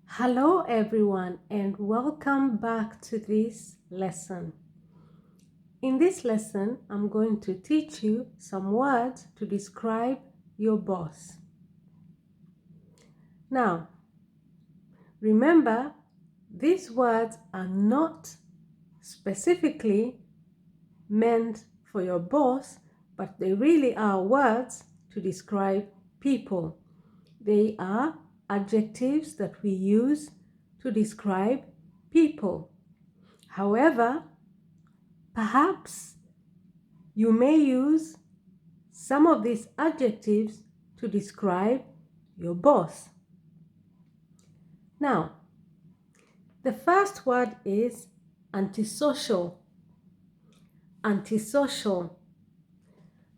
Hello everyone and welcome back to this lesson. In this lesson, I'm going to teach you some words to describe your boss. Now, remember, these words are not specifically meant for your boss, but they really are words to describe people. They are adjectives that we use to describe people. However, perhaps you may use some of these adjectives to describe your boss. Now, the first word is antisocial. Antisocial.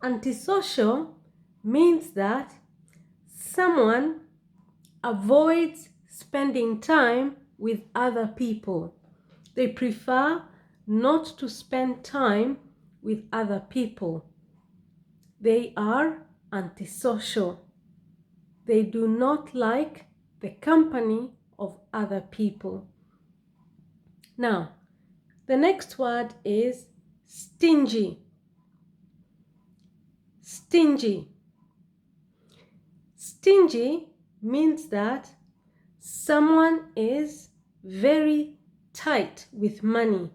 Antisocial means that someone avoids spending time with other people. They prefer not to spend time with other people. They are antisocial. They do not like the company of other people. Now, the next word is stingy. Stingy. Stingy means that someone is very tight with money.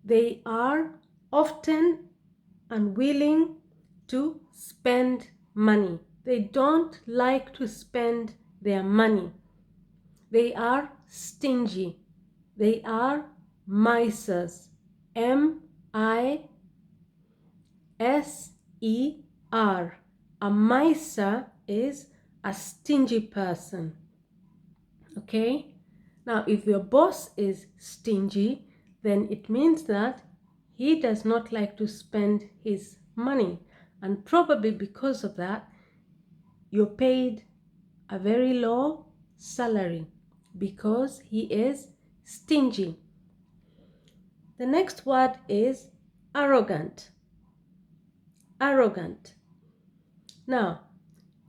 They are often unwilling to spend money. They don't like to spend their money. They are stingy. They are misers. M-I-S-E-R. A miser is a stingy person. Okay? Now, if your boss is stingy, then it means that he does not like to spend his money. And probably because of that, you're paid a very low salary because he is stingy. The next word is arrogant. Arrogant. Now,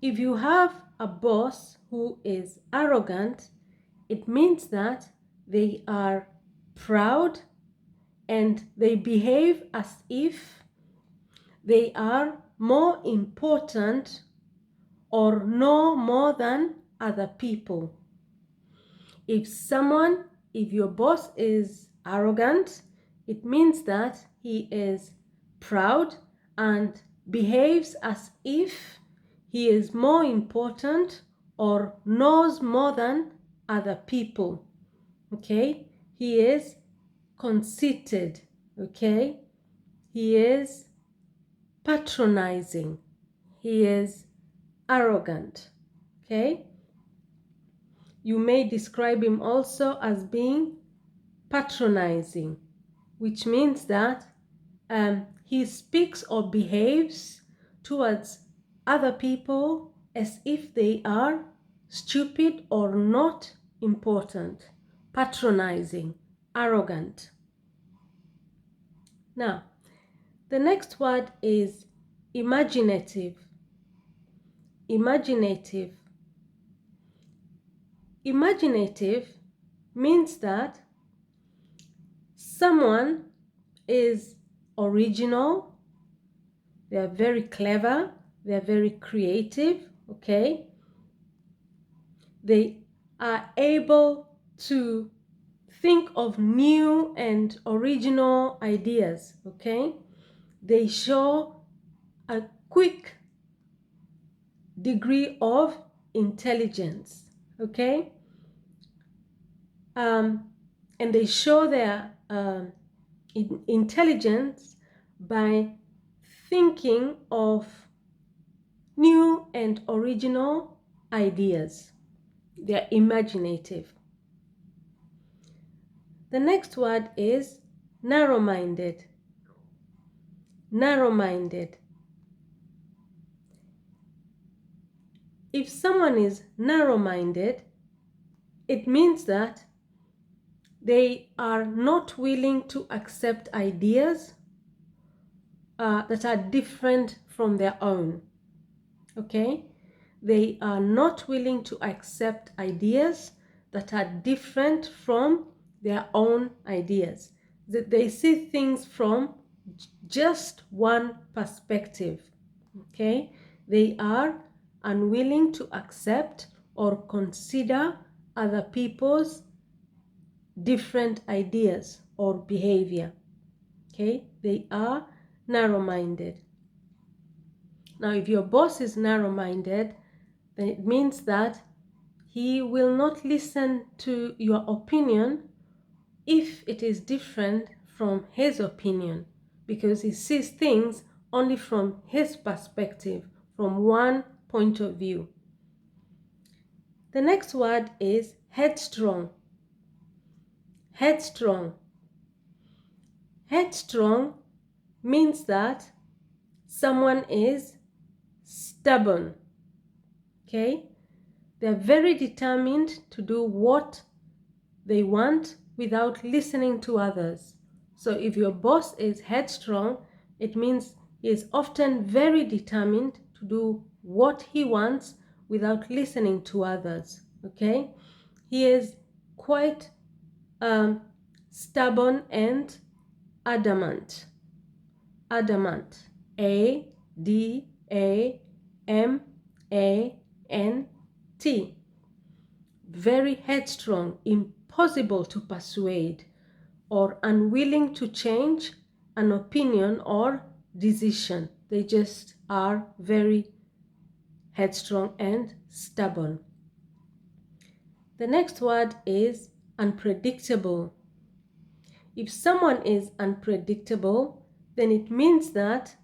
if you have a boss who is arrogant, it means that they are proud and they behave as if they are more important or know more than other people. If your boss is arrogant, it means that he is proud and behaves as if he is more important or knows more than other people. Okay? He is conceited. Okay? He is patronizing. He is arrogant. Okay? You may describe him also as being patronizing, which means that he speaks or behaves towards other people as if they are stupid or not important. Patronizing, arrogant. Now, the next word is imaginative. Imaginative. Imaginative means that someone is original, they are very clever, they are very creative, okay? They are able to think of new and original ideas, okay? They show a quick degree of intelligence, okay? And they show their intelligence by thinking of new and original ideas. They're imaginative. The next word is narrow-minded. Narrow-minded. If someone is narrow-minded, it means that they are not willing to accept ideas that are different from their own. Okay? They are not willing to accept ideas that are different from their own ideas. That they see things from just one perspective. Okay? They are unwilling to accept or consider other people's different ideas or behavior. Okay? They are narrow-minded. Now, if your boss is narrow-minded, then it means that he will not listen to your opinion if it is different from his opinion, because he sees things only from his perspective, from one point of view. The next word is headstrong. Headstrong. Headstrong means that someone is stubborn. Okay? They're very determined to do what they want without listening to others. So if your boss is headstrong, it means he is often very determined to do what he wants without listening to others. Okay? He is quite stubborn and adamant. Adamant. A-D-A-M-A-N-T. Very headstrong, impossible to persuade, or unwilling to change an opinion or decision. They just are very headstrong and stubborn. The next word is unpredictable. If someone is unpredictable, then it means that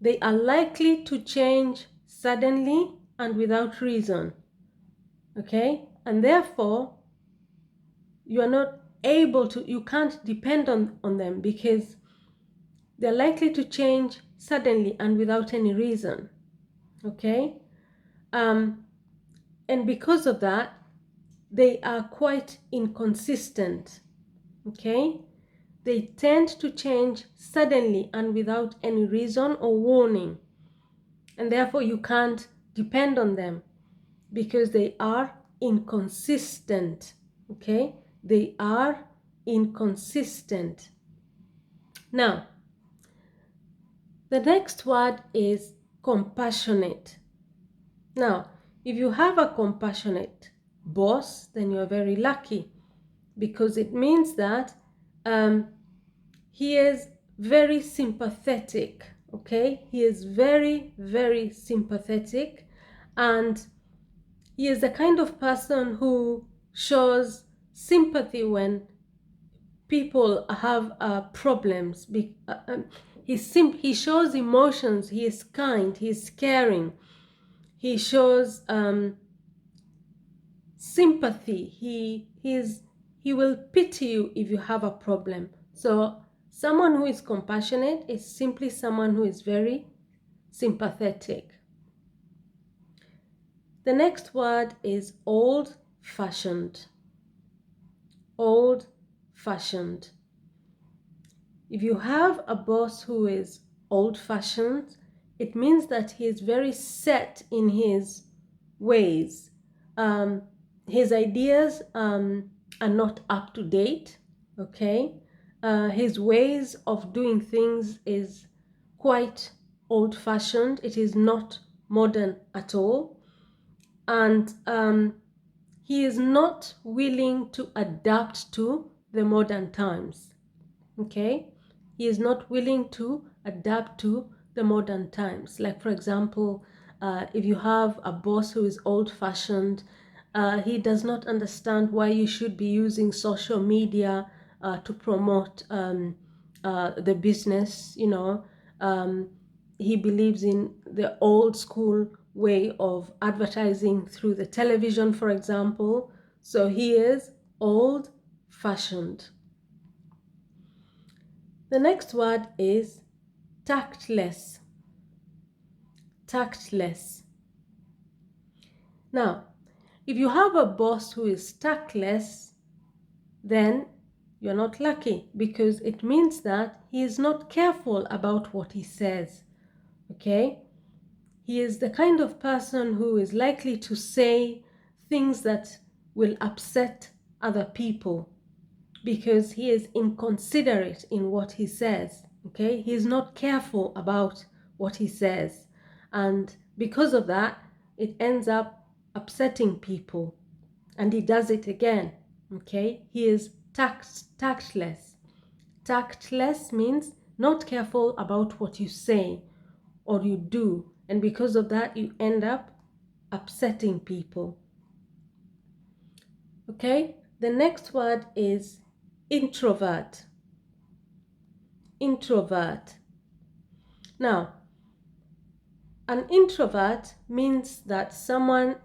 they are likely to change suddenly and without reason. Okay? And therefore, you are not able to, you can't depend on them, because they're likely to change suddenly and without any reason. Okay? And because of that, they are quite inconsistent. Okay? They tend to change suddenly and without any reason or warning. And therefore, you can't depend on them because they are inconsistent. Okay? They are inconsistent. Now, the next word is compassionate. Now, if you have a compassionate boss, then you're very lucky, because it means that he is very sympathetic. Okay? He is very, very sympathetic, and he is the kind of person who shows sympathy when people have problems. He shows emotions. He is kind. He is caring. He shows sympathy. He will pity you if you have a problem. So someone who is compassionate is simply someone who is very sympathetic. The next word is old-fashioned. Old-fashioned. If you have a boss who is old-fashioned, it means that he is very set in his ways. His ideas are not up to date. Okay? His ways of doing things is quite old-fashioned. It is not modern at all. And he is not willing to adapt to the modern times. Okay? He is not willing to adapt to the modern times. Like, for example, if you have a boss who is old-fashioned, he does not understand why you should be using social media to promote the business. You know, he believes in the old school way of advertising through the television, for example. So he is old-fashioned. The next word is tactless. Tactless. Now, if you have a boss who is tactless, then you're not lucky, because it means that he is not careful about what he says. Okay? He is the kind of person who is likely to say things that will upset other people because he is inconsiderate in what he says. Okay, he is not careful about what he says, and because of that, it ends up upsetting people, and he does it again. Okay, he is tactless. Tactless means not careful about what you say or you do, and because of that, you end up upsetting people. Okay, the next word is introvert. Introvert. Now, an introvert means that someone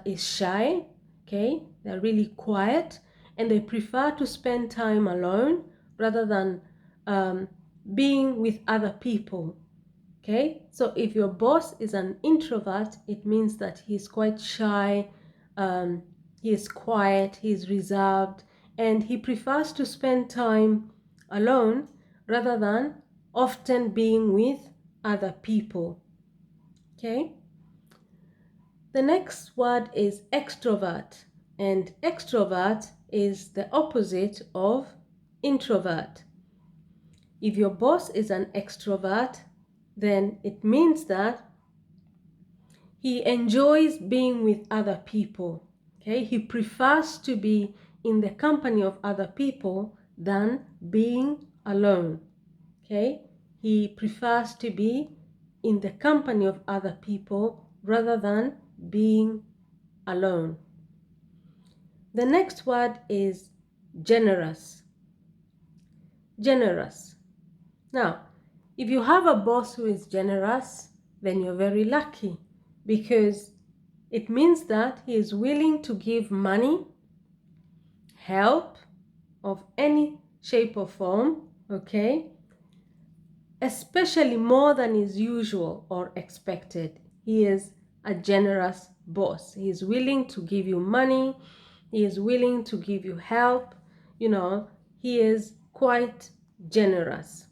is shy, okay? They're really quiet and they prefer to spend time alone rather than being with other people, okay? So if your boss is an introvert, it means that he's quite shy, he is quiet, he's reserved, and he prefers to spend time alone rather than often being with other people. Okay. The next word is extrovert, and extrovert is the opposite of introvert. If your boss is an extrovert, then it means that he enjoys being with other people. Okay, he prefers to be in the company of other people than being alone. Okay, he prefers to be in the company of other people rather than being alone. The next word is generous. Generous. Now, if you have a boss who is generous, then you're very lucky because it means that he is willing to give money, help of any shape or form, okay? Especially more than is usual or expected. He is a generous boss. He is willing to give you money. He is willing to give you help. You know, he is quite generous.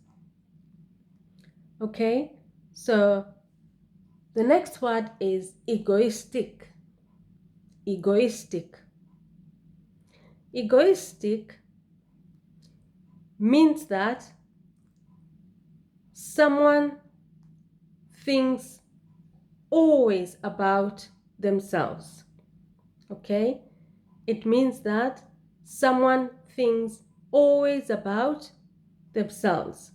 Okay, so the next word is egoistic. Egoistic. Egoistic means that someone thinks always about themselves. Okay, it means that someone thinks always about themselves.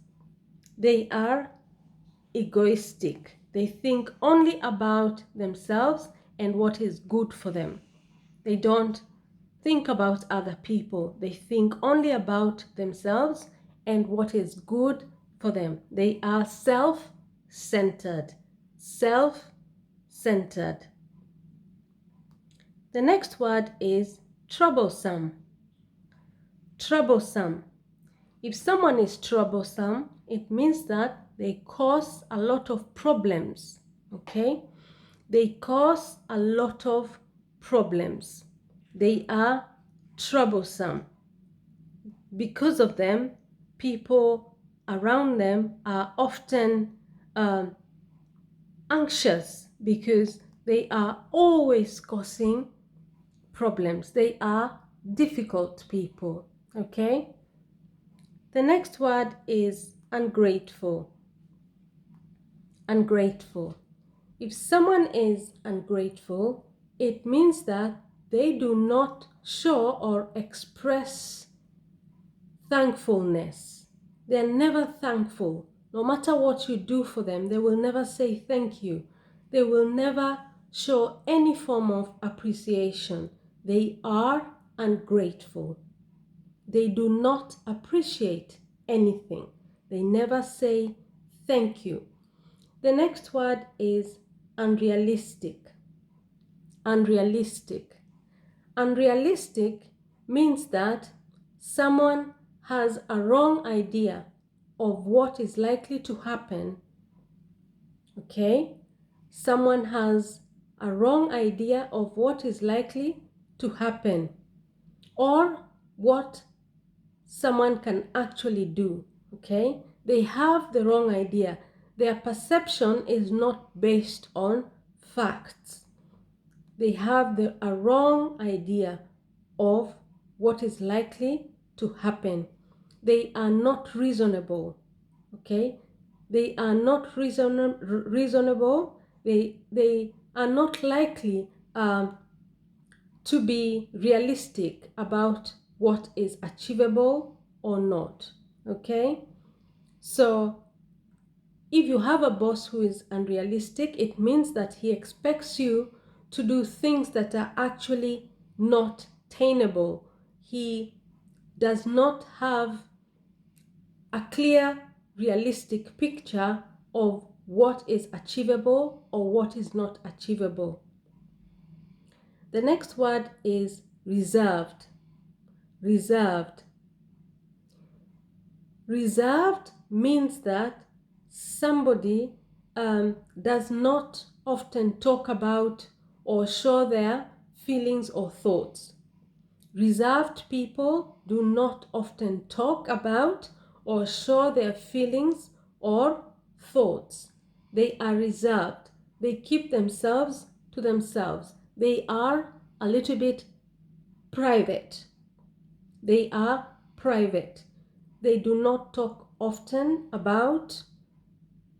They are egoistic. They think only about themselves and what is good for them. They don't think about other people. They think only about themselves and what is good for them. They are self-centered. Self-centered. The next word is troublesome. Troublesome. If someone is troublesome, it means that they cause a lot of problems, okay? They cause a lot of problems. They are troublesome. Because of them, people around them are often anxious because they are always causing problems. They are difficult people, okay? The next word is ungrateful. Ungrateful. If someone is ungrateful, it means that they do not show or express thankfulness. They're never thankful. No matter what you do for them, they will never say thank you. They will never show any form of appreciation. They are ungrateful. They do not appreciate anything. They never say thank you. The next word is unrealistic. Unrealistic. Unrealistic means that someone has a wrong idea of what is likely to happen. Okay? Someone has a wrong idea of what is likely to happen or what someone can actually do. Okay? They have the wrong idea. Their perception is not based on facts. They have a wrong idea of what is likely to happen. They are not reasonable, okay? They are not reasonable. They are not likely to be realistic about what is achievable or not, okay? So if you have a boss who is unrealistic, it means that he expects you to do things that are actually not attainable. He does not have a clear, realistic picture of what is achievable or what is not achievable. The next word is reserved. Reserved. Reserved means that somebody does not often talk about or show their feelings or thoughts. Reserved people do not often talk about or show their feelings or thoughts. They are reserved. They keep themselves to themselves. They are a little bit private. They are private. They do not talk often about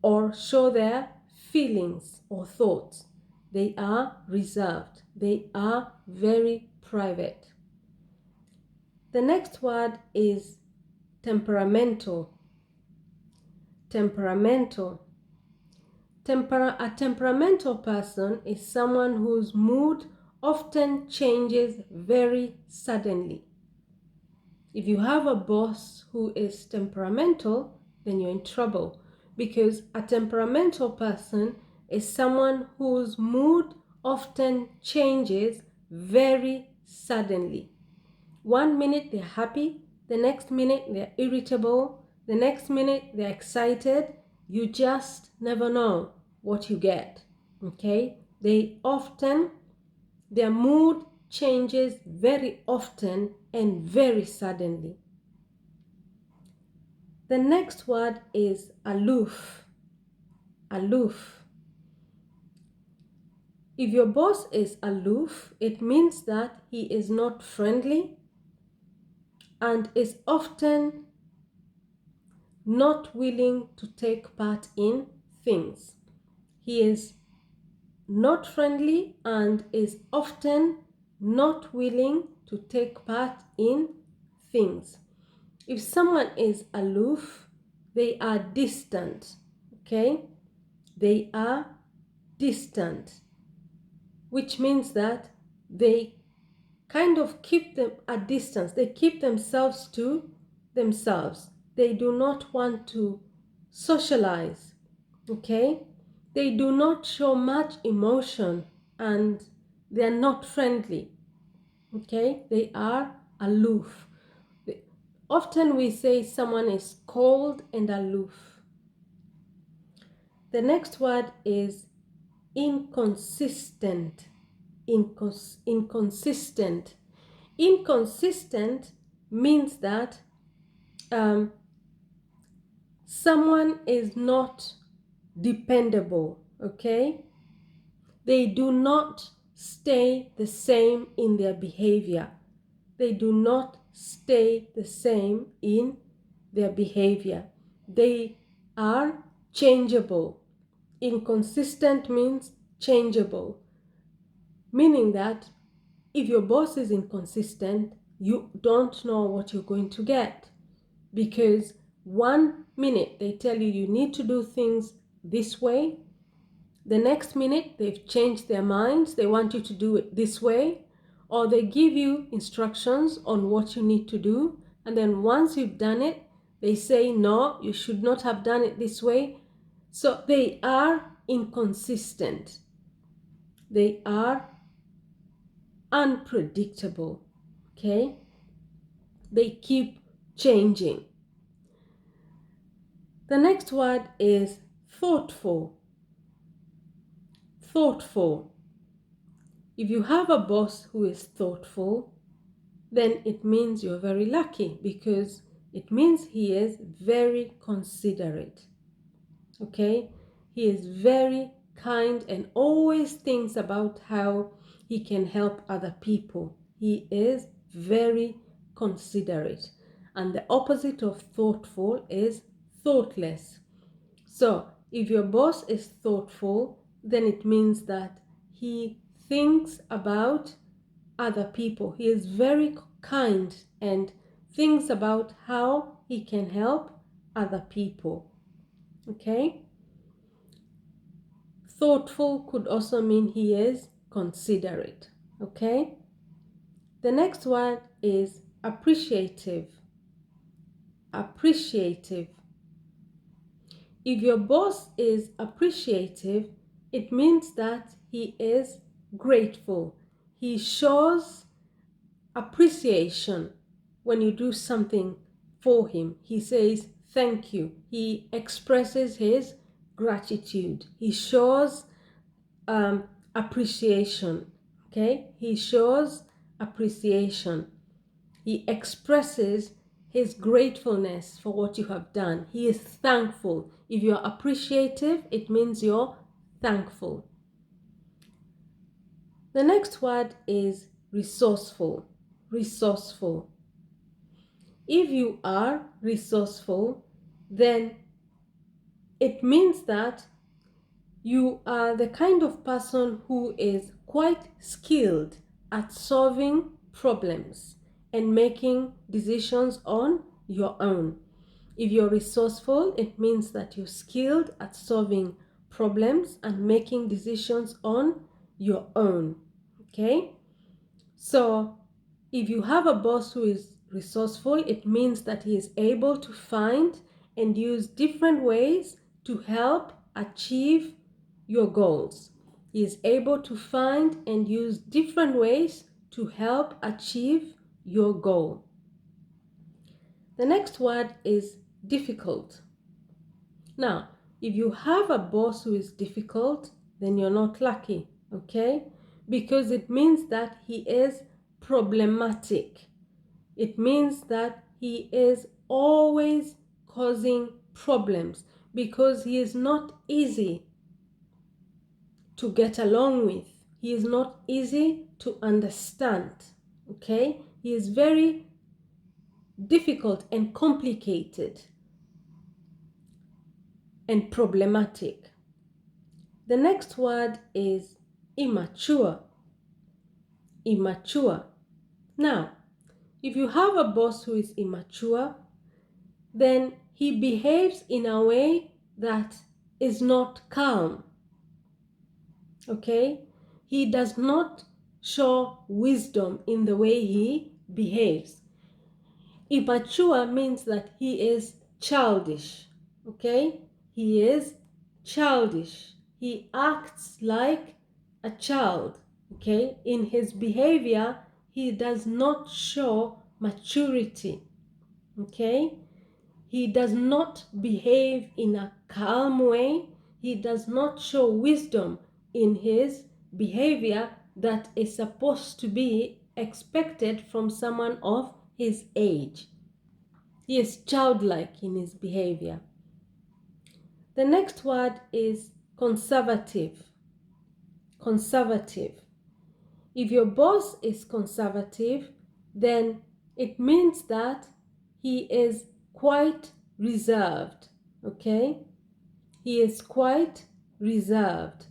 or show their feelings or thoughts. They are reserved. They are very private. The next word is temperamental. Temperamental. A temperamental person is someone whose mood often changes very suddenly. If you have a boss who is temperamental, then you're in trouble, because a temperamental person is someone whose mood often changes very suddenly. 1 minute they're happy, the next minute they're irritable, the next minute they're excited. You just never know what you get, okay? Their mood changes very often and very suddenly. The next word is aloof. Aloof. If your boss is aloof, it means that he is not friendly and is often not willing to take part in things. He is not friendly and is often not willing to take part in things. If someone is aloof, they are distant, okay? They are distant, which means that they kind of keep them at distance. They keep themselves to themselves. They do not want to socialize, okay? They do not show much emotion and they are not friendly, okay? They are aloof. Often we say someone is cold and aloof. The next word is inconsistent. Inconsistent. Inconsistent means that someone is not dependable, okay? They do not stay the same in their behavior. They do not stay the same in their behavior. They are changeable. Inconsistent means changeable, meaning that if your boss is inconsistent, you don't know what you're going to get, because 1 minute they tell you you need to do things this way, the next minute they've changed their minds, they want you to do it this way, or they give you instructions on what you need to do, and then once you've done it, they say, no, you should not have done it this way. So they are inconsistent. They are unpredictable, okay? They keep changing. The next word is thoughtful. Thoughtful. If you have a boss who is thoughtful, then it means you're very lucky, because it means he is very considerate, okay? He is very kind and always thinks about how he can help other people. He is very considerate. And the opposite of thoughtful is thoughtless. So if your boss is thoughtful, then it means that he thinks about other people. He is very kind and thinks about how he can help other people. Okay? Thoughtful could also mean he is considerate. Okay? The next one is appreciative. Appreciative. If your boss is appreciative, it means that he is grateful. He shows appreciation when you do something for him. He says thank you. He expresses his gratitude. He shows appreciation. Okay? He shows appreciation. He expresses his gratefulness for what you have done. He is thankful. If you're appreciative, it means you're thankful. The next word is resourceful. Resourceful. If you are resourceful, then it means that you are the kind of person who is quite skilled at solving problems and making decisions on your own. If you're resourceful, it means that you're skilled at solving problems and making decisions on your own. Okay? So if you have a boss who is resourceful, it means that he is able to find and use different ways to help achieve your goals. He is able to find and use different ways to help achieve your goal. The next word is difficult. Now, if you have a boss who is difficult, then you're not lucky, okay? Because it means that he is problematic. It means that he is always causing problems because he is not easy to get along with. He is not easy to understand, okay? He is very difficult and complicated and problematic. The next word is immature. Immature. Now, if you have a boss who is immature, then he behaves in a way that is not calm. Okay? He does not show wisdom in the way he behaves. Immature means that he is childish. Okay? He is childish. He acts like a child. Okay? In his behavior, he does not show maturity. Okay? He does not behave in a calm way. He does not show wisdom in his behavior that is supposed to be expected from someone of his age. He is childlike in his behavior. The next word is conservative. Conservative. If your boss is conservative, then it means that he is quite reserved, okay? He is quite reserved.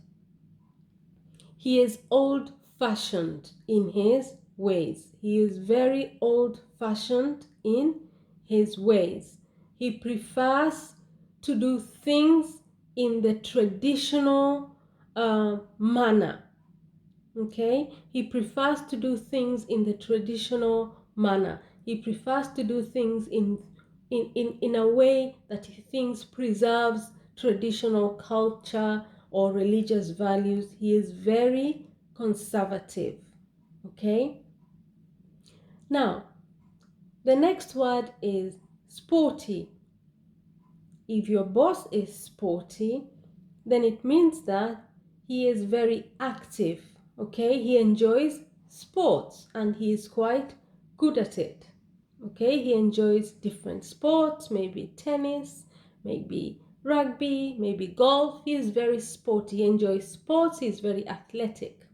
He is old-fashioned in his ways. He is very old-fashioned in his ways. He prefers to do things in the traditional manner. Okay? He prefers to do things in the traditional manner. He prefers to do things in a way that he thinks preserves traditional culture or religious values. He is very conservative. Okay? Now, the next word is sporty. If your boss is sporty, then it means that he is very active. Okay, he enjoys sports and he is quite good at it. Okay, he enjoys different sports, maybe tennis, maybe rugby, maybe golf. He is very sporty. He enjoys sports. He is very athletic.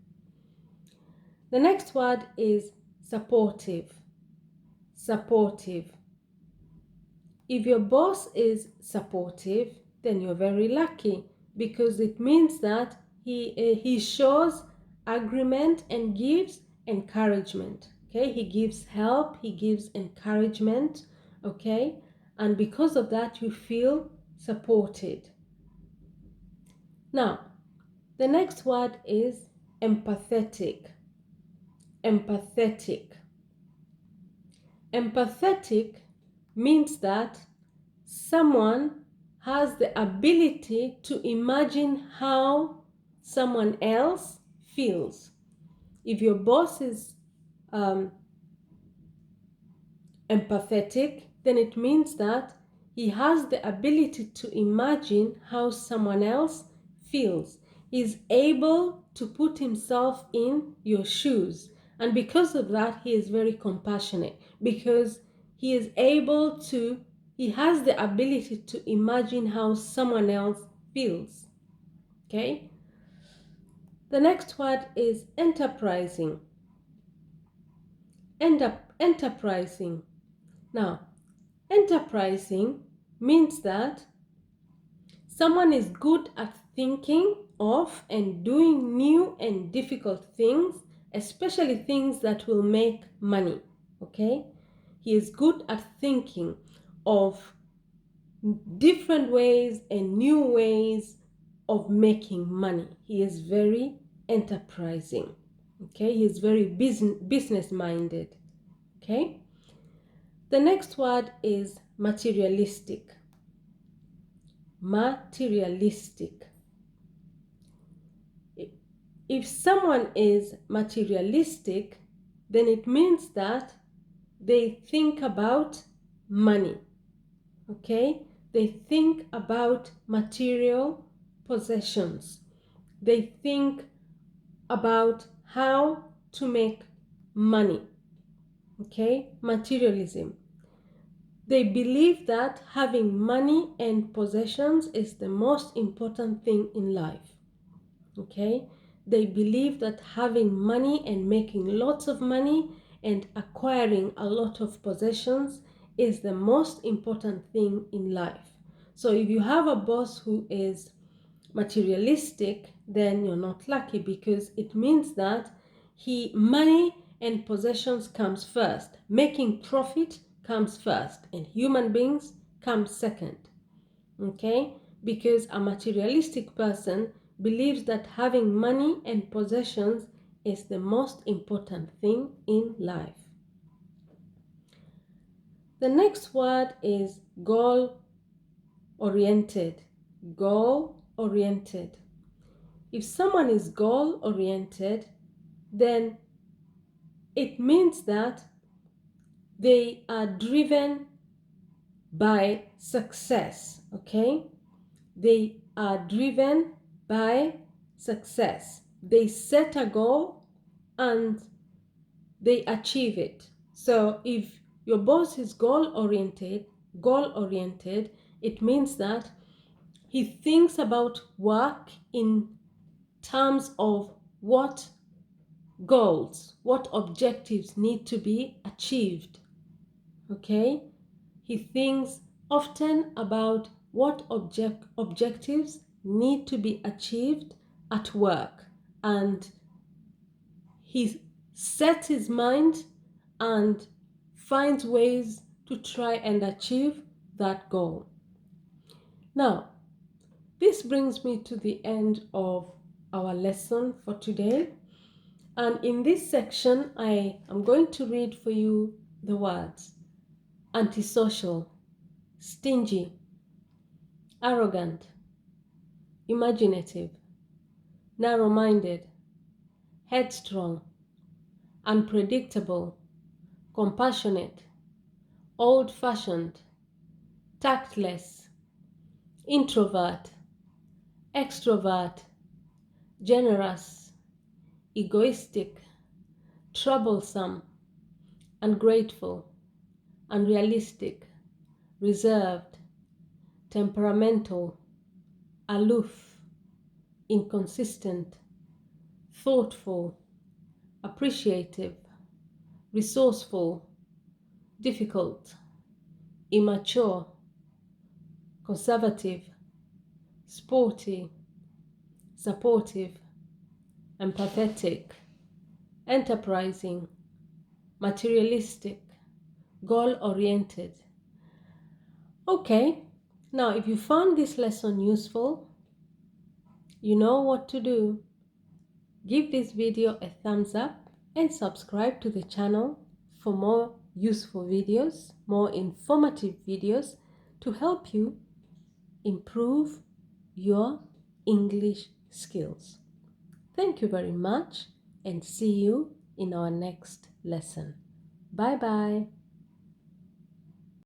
The next word is supportive, supportive. If your boss is supportive, then you're very lucky because it means that he shows agreement and gives encouragement. Okay, he gives help, he gives encouragement. Okay, and because of that, you feel supported. Now, the next word is empathetic. Empathetic. Empathetic means that someone has the ability to imagine how someone else feels. If your boss is empathetic, then it means that he has the ability to imagine how someone else feels. He's able to put himself in your shoes. And because of that, he is very compassionate because he is able to, he has the ability to imagine how someone else feels. Okay? The next word is enterprising. Enterprising. Now, enterprising means that someone is good at thinking of and doing new and difficult things, especially things that will make money. Okay? He is good at thinking of different ways and new ways of making money. He is very enterprising. Okay? He is very business minded. Okay? The next word is materialistic. Materialistic. If someone is materialistic, then it means that they think about money. Okay? They think about material possessions. They think about how to make money. Okay? Materialism. They believe that having money and possessions is the most important thing in life. Okay? They believe that having money and making lots of money and acquiring a lot of possessions is the most important thing in life. So if you have a boss who is materialistic, then you're not lucky because it means that money and possessions comes first. Making profit comes first and human beings come second. Okay? Because a materialistic person believes that having money and possessions is the most important thing in life. The next word is goal-oriented. Goal-oriented. If someone is goal-oriented, then it means that they are driven by success, okay? They are driven by success. They set a goal and they achieve it. So if your boss is goal-oriented, it means that he thinks about work in terms of what goals, what objectives need to be achieved. Okay? He thinks often about what objectives need to be achieved at work, and he sets his mind and finds ways to try and achieve that goal. Now, this brings me to the end of our lesson for today. And in this section, I am going to read for you the words antisocial, stingy, arrogant, imaginative, narrow-minded, headstrong, unpredictable, compassionate, old-fashioned, tactless, introvert, extrovert, generous, egoistic, troublesome, ungrateful, unrealistic, reserved, temperamental, aloof, inconsistent, thoughtful, appreciative, resourceful, difficult, immature, conservative, sporty, supportive, empathetic, enterprising, materialistic, goal-oriented. Okay, now if you found this lesson useful, you know what to do. Give this video a thumbs up and subscribe to the channel for more useful videos, more informative videos to help you improve your English skills. Thank you very much and see you in our next lesson. Bye bye.